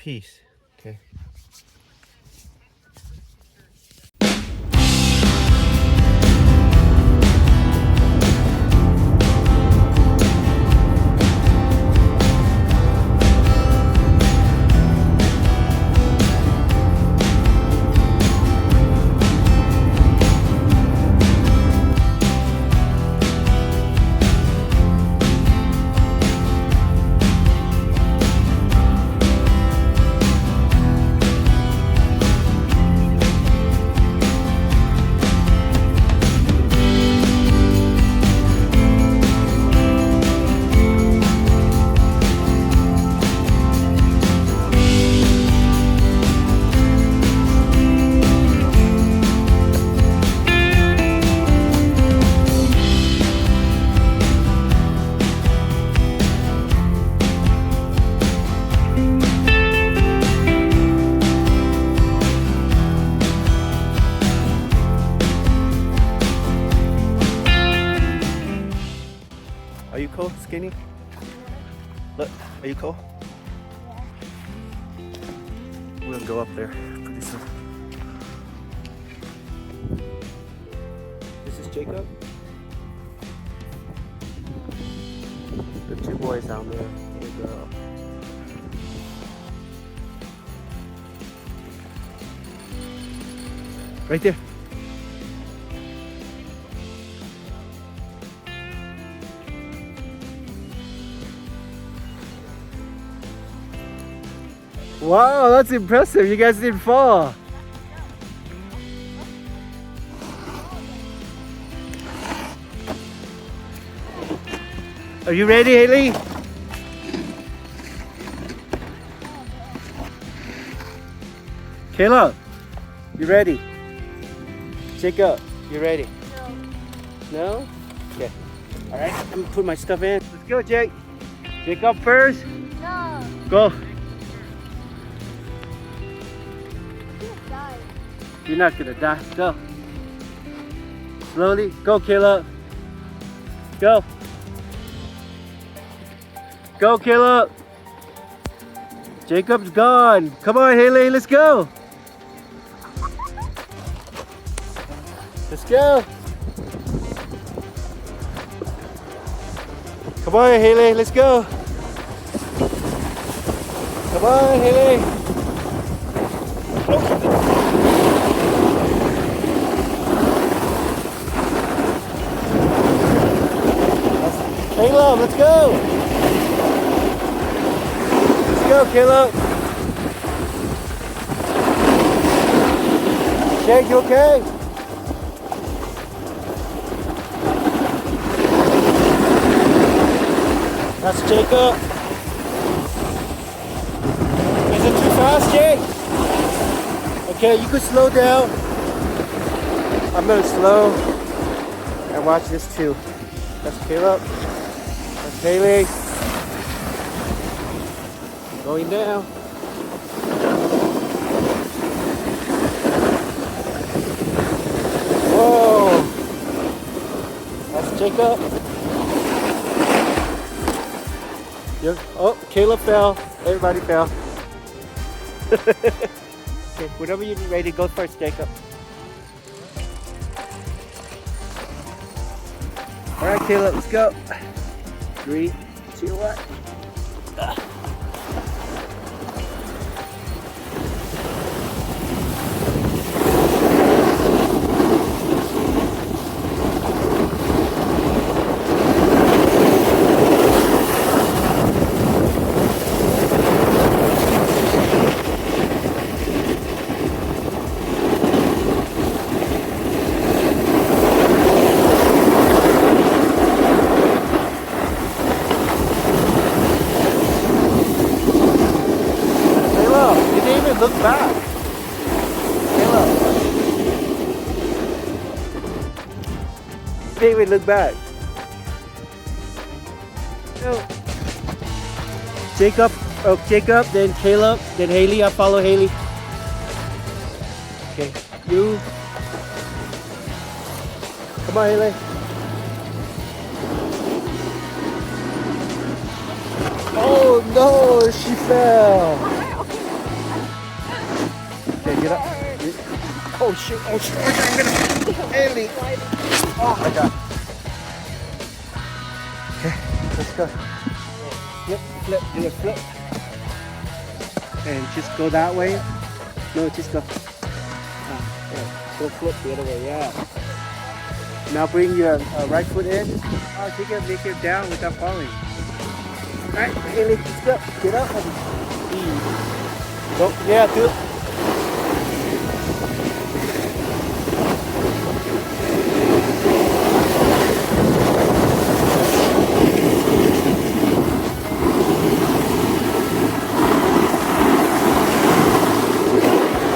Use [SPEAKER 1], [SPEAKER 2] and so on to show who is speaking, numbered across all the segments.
[SPEAKER 1] piece. Okay. Are you cold, Skinny? Look, are you cold? We're gonna go up there pretty soon. This is Jacob. The two boys down there. And a girl. Right there. Wow, that's impressive. You guys didn't fall. Are you ready, Haley? Kayla, you ready? Jacob, you ready? No. No? Okay. All right, I'm gonna put my stuff in. Let's go, Jake. Jacob first.
[SPEAKER 2] No.
[SPEAKER 1] Go.
[SPEAKER 2] Die.
[SPEAKER 1] You're not gonna die. Go. Slowly. Go, Caleb. Go. Go, Caleb. Jacob's gone. Come on, Haley. Let's go. Let's go. Come on, Haley. Let's go. Come on, Haley. Caleb, let's go. Let's go, Caleb. Jake, you okay? That's Jacob. Is it too fast, Jake? Okay, you could slow down. I'm gonna slow and watch this too. That's Caleb. That's Haley. Going down. Whoa. That's Jacob. Oh, Caleb fell. Everybody fell. Okay, whenever you're ready, go first, Jacob. All right, Caleb, let's go. 3, 2, 1. Look back. Caleb. David, look back. No. Jacob, Jacob, then Caleb, then Haley. I'll follow Haley. Okay, you. Come on, Haley. Oh no, she fell. Get up. Oh shoot, oh shoot, I'm gonna Haley. Oh my god. Okay, let's go. Flip, flip, do a flip. And just go that way. No, just go. Yeah. Go flip the other way, yeah. Now bring your right foot in. Oh, make it down without falling. Alright, Haley, let's go. Get up. Go, yeah, do it.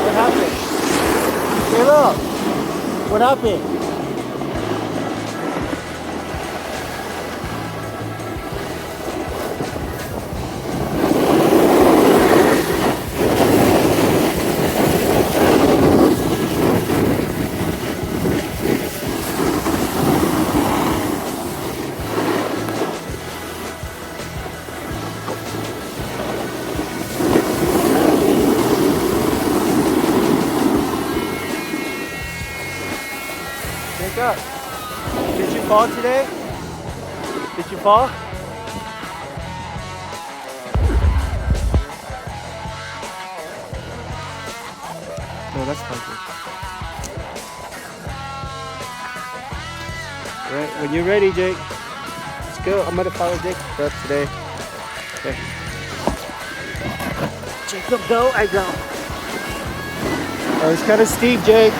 [SPEAKER 1] What happened? Caleb, what happened? Wake up. Did you fall today? Did you fall? No, that's fine. Alright, when you're ready, Jake. Let's go. I'm gonna follow Jake up today. Okay. Jacob, go, I go. Oh, it's kind of steep, Jake.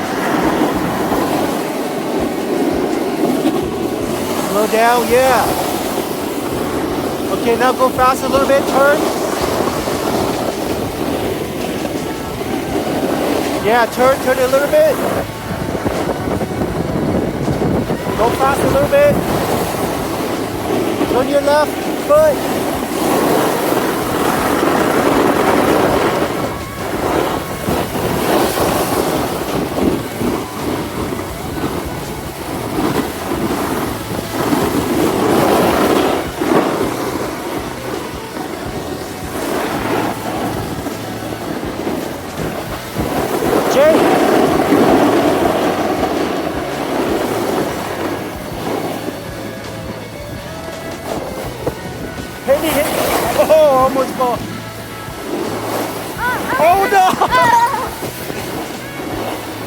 [SPEAKER 1] Slow down, yeah. Okay, now go fast a little bit, turn. Yeah, turn it a little bit. Go fast a little bit. Turn your left foot. Hit. Oh, almost fall. Oh no!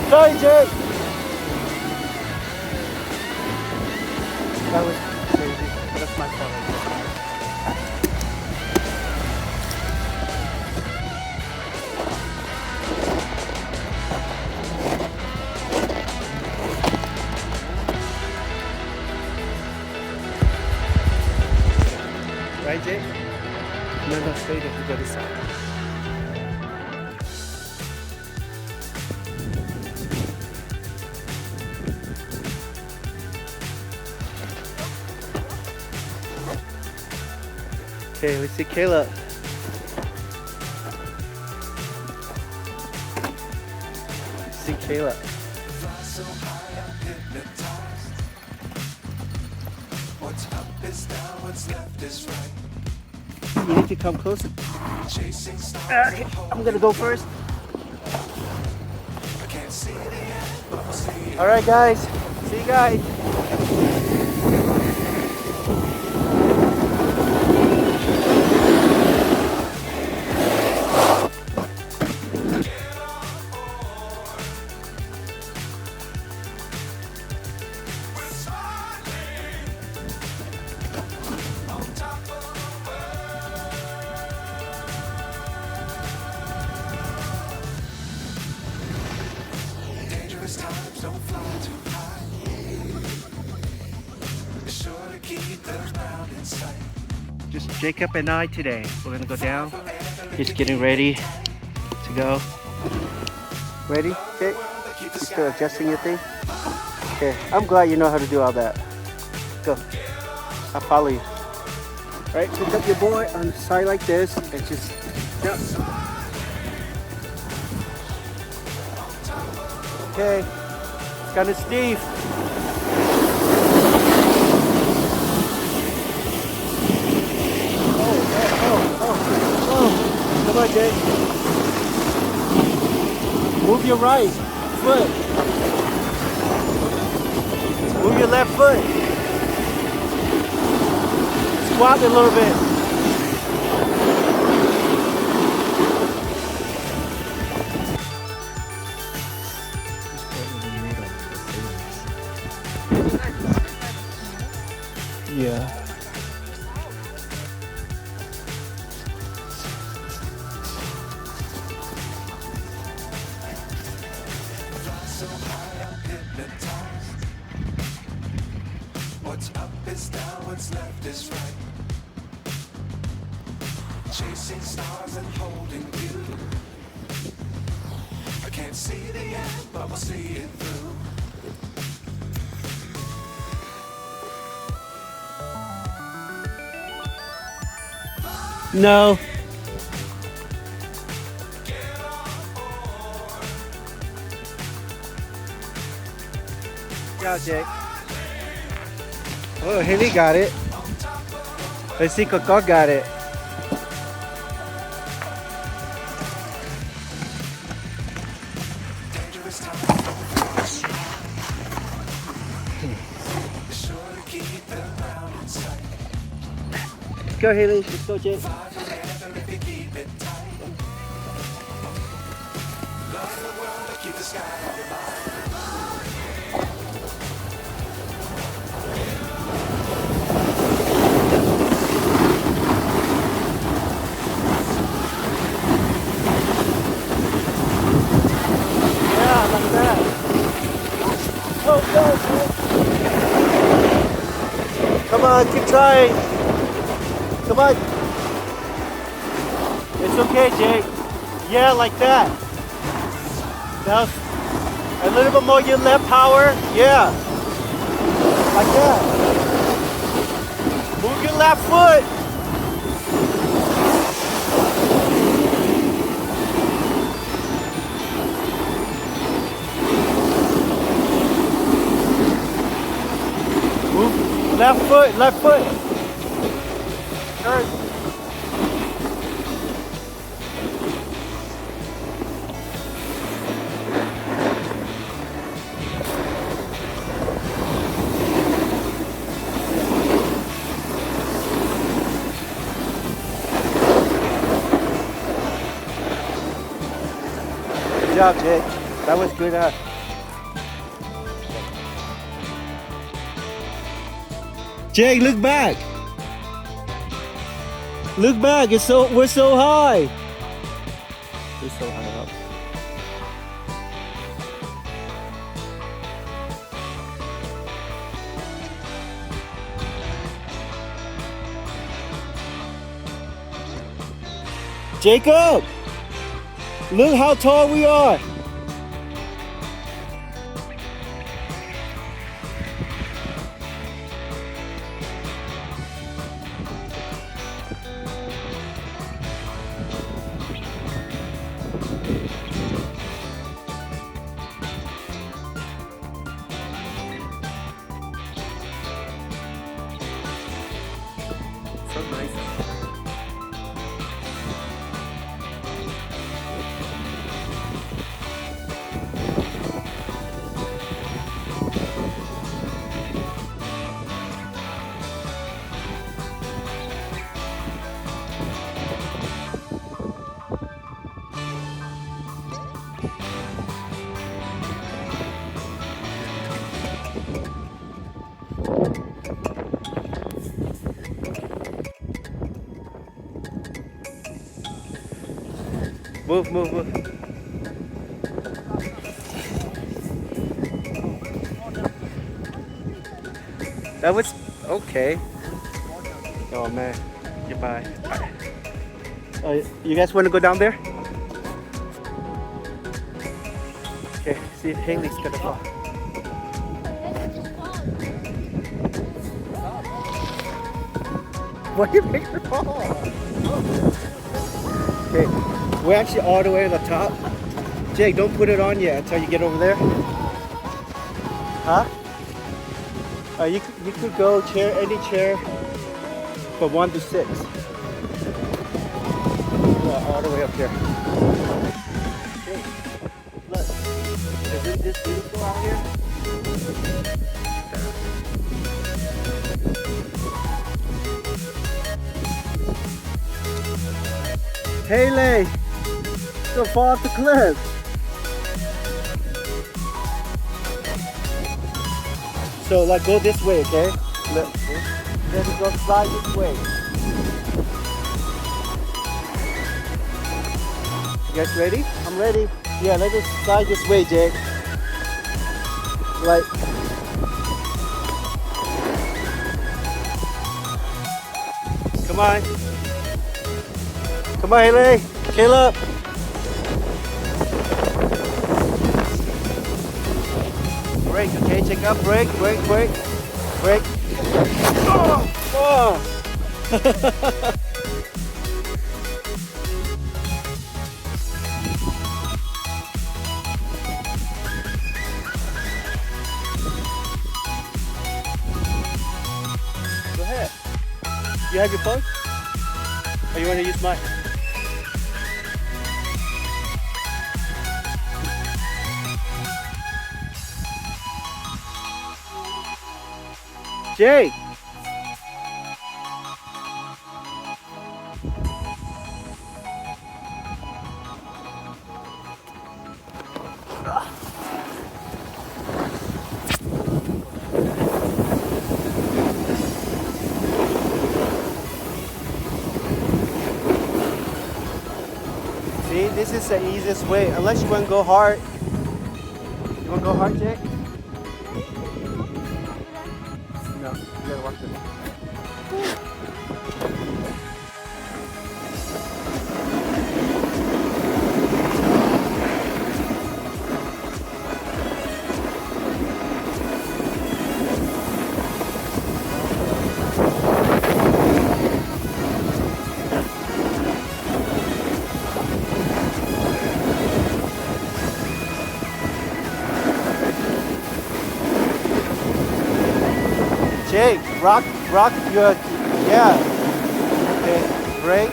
[SPEAKER 1] Sorry, Jake. That was crazy. That's my fault. Right, Jake? No, stay there. We go this side. Okay, let's see Caleb. Let's see Caleb. What's up is down, what's left is right. You need to come closer. Okay, I'm gonna go first. Alright guys, see you guys. Times don't fly too high. Be sure to keep the ground in sight. Just Jacob and I today. We're gonna go down. Just getting ready to go. Ready, Jake? You still adjusting your thing? Okay, I'm glad you know how to do all that. Go. I'll follow you. Alright, pick up your boy on the side like this and just jump. Okay, it's kind of steep. Oh. Come on, Jake. Move your right foot. Move your left foot. Squat a little bit. Yeah.
[SPEAKER 3] What's up is down, what's left is right. Chasing stars and holding you. I can't see the end, but we'll see it through.
[SPEAKER 1] No. Good job, Jake. Oh, Haley got it. Let's see, Coco got it.
[SPEAKER 3] Dangerous time. Be sure to keep the ground in sight.
[SPEAKER 1] Let's go, Haley. Let's go, Jake.
[SPEAKER 3] Fly forever if you keep it tight. Love the world to keep the sky on your mind.
[SPEAKER 1] Yeah, like that. Go, go, Jake. Come on, keep trying. Come on. It's okay, Jake. Yeah, like that. Now, a little bit more your left power. Yeah. Like that. Move your left foot. Move left foot, left foot. Turn. Good job, Jake. That was good. Jake, look back. Look back. We're so high. We're so high up. Jacob, look how tall we are. So nice. Move, move, move. That was okay. Oh man, goodbye. You guys want to go down there? Okay, see if Haley's gonna fall. Why do you make her fall? Okay, we're actually all the way to the top. Jake, don't put it on yet until you get over there. Huh? You could go chair, any chair from 1 to 6. Yeah, all the way up here. Okay, look. Isn't this beautiful out here? Haley! Don't fall off the cliff! So like go this way, okay? Then we go slide this way. You guys ready? I'm ready. Yeah, let's just slide this way, Jake. Like. Come on. Come on, Haley. Caleb. Brake, okay? Check out. Brake. Oh! Go ahead. You have your phone? Or you want to use mine? Jake! See, this is the easiest way, unless you want to go hard. You want to go hard, Jake? No, you gotta walk this. Jake, rock your, yeah. Okay, brake,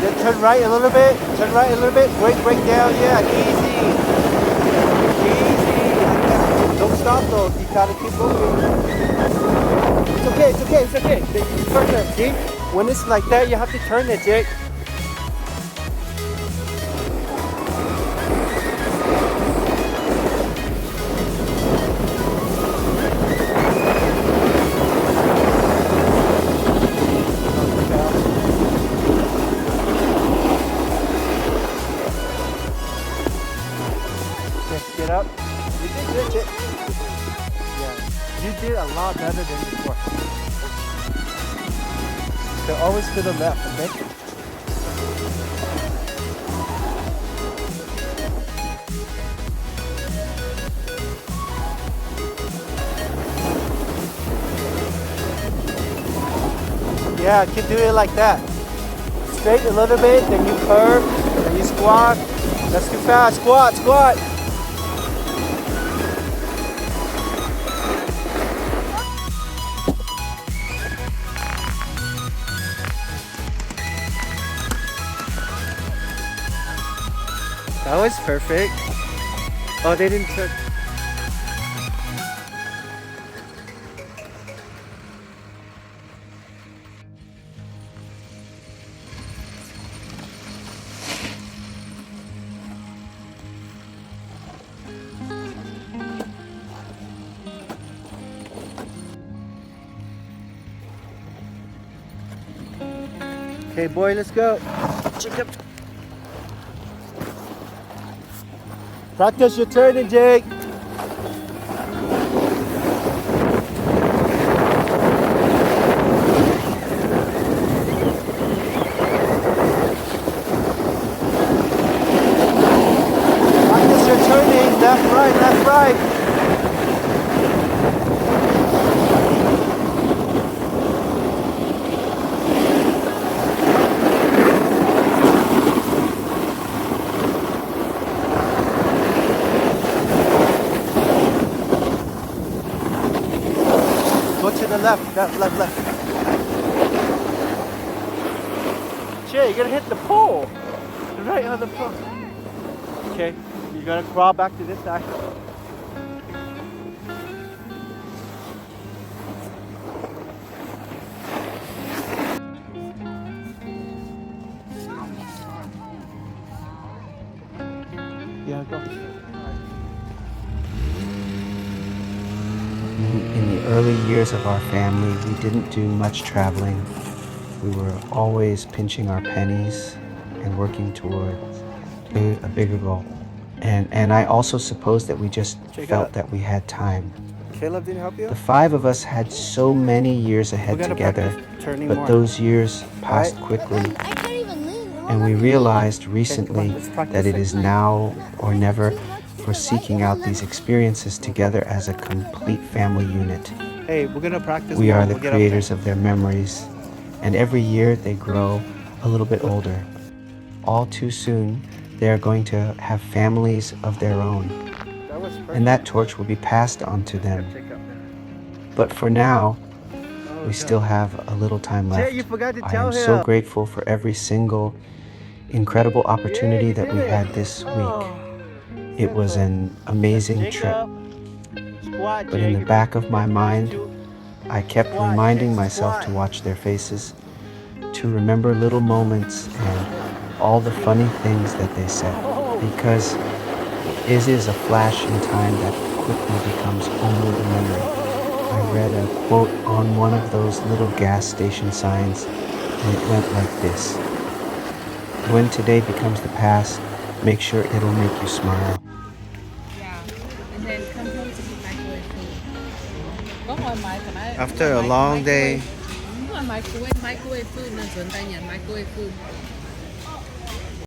[SPEAKER 1] then turn right a little bit, brake down, yeah, easy, like that. Don't stop though, you gotta keep moving. It's okay. Turn it, see? When it's like that, you have to turn it, Jake. Get up. You did good, Jake. Yeah, you did a lot better than before. So always to the left, okay? Yeah, keep doing it like that. Straight a little bit, then you curve, then you squat. That's too fast. Squat. That was perfect. Oh, they didn't turn. Okay, boy, let's go. Check up. Practice your turning, Jake. Practice your turning, left, right. Go to the left. Jay, you're gonna hit the pole. Right on the pole. Okay, you You gotta crawl back to this side. Yeah, go.
[SPEAKER 4] In the early years of our family, we didn't do much traveling. We were always pinching our pennies and working towards a bigger goal. And I also suppose that we just
[SPEAKER 1] Check
[SPEAKER 4] felt
[SPEAKER 1] out.
[SPEAKER 4] that we had time.
[SPEAKER 1] Caleb didn't help you?
[SPEAKER 4] The five of us had so many years ahead
[SPEAKER 1] We're gonna
[SPEAKER 4] together,
[SPEAKER 1] practice turning
[SPEAKER 4] but
[SPEAKER 1] more.
[SPEAKER 4] those years passed
[SPEAKER 1] Alright.
[SPEAKER 4] quickly,
[SPEAKER 2] I can't even lean.
[SPEAKER 4] and we realized recently
[SPEAKER 1] let's practice
[SPEAKER 4] that it
[SPEAKER 1] it.
[SPEAKER 4] is now or never for seeking out these experiences together as a complete family unit.
[SPEAKER 1] Hey, we're gonna practice
[SPEAKER 4] We
[SPEAKER 1] more.
[SPEAKER 4] are the
[SPEAKER 1] We'll get up
[SPEAKER 4] creators of their memories, and every year they grow a little bit older. All too soon, they are going to have families of their own,
[SPEAKER 1] there. That was perfect.
[SPEAKER 4] and that torch will be passed on to them.
[SPEAKER 1] Check out there.
[SPEAKER 4] But for now,
[SPEAKER 1] Oh,
[SPEAKER 4] we
[SPEAKER 1] God.
[SPEAKER 4] still have a little time
[SPEAKER 1] Jay,
[SPEAKER 4] left.
[SPEAKER 1] you forgot to
[SPEAKER 4] I
[SPEAKER 1] tell
[SPEAKER 4] am so
[SPEAKER 1] him.
[SPEAKER 4] grateful for every single incredible opportunity
[SPEAKER 1] you
[SPEAKER 4] that
[SPEAKER 1] did
[SPEAKER 4] we
[SPEAKER 1] it.
[SPEAKER 4] had this
[SPEAKER 1] Oh,
[SPEAKER 4] week. It was an amazing trip,
[SPEAKER 1] Squat,
[SPEAKER 4] but in the
[SPEAKER 1] Jake.
[SPEAKER 4] back of my
[SPEAKER 1] First
[SPEAKER 4] mind,
[SPEAKER 1] two.
[SPEAKER 4] I kept
[SPEAKER 1] Squat,
[SPEAKER 4] reminding
[SPEAKER 1] Jake,
[SPEAKER 4] myself
[SPEAKER 1] squat.
[SPEAKER 4] to watch their faces, to remember little moments and all the funny things that they said, because it is a flash in time that quickly becomes only a memory. I read a quote on one of those little gas station signs, and it went like this: "When today becomes the past, make sure it'll make you smile."
[SPEAKER 5] Yeah, and then come home to eat microwave food. Có ngoài máy cái này.
[SPEAKER 1] After a long day.
[SPEAKER 5] Microwave food, nó chuẩn tại nhận microwave food.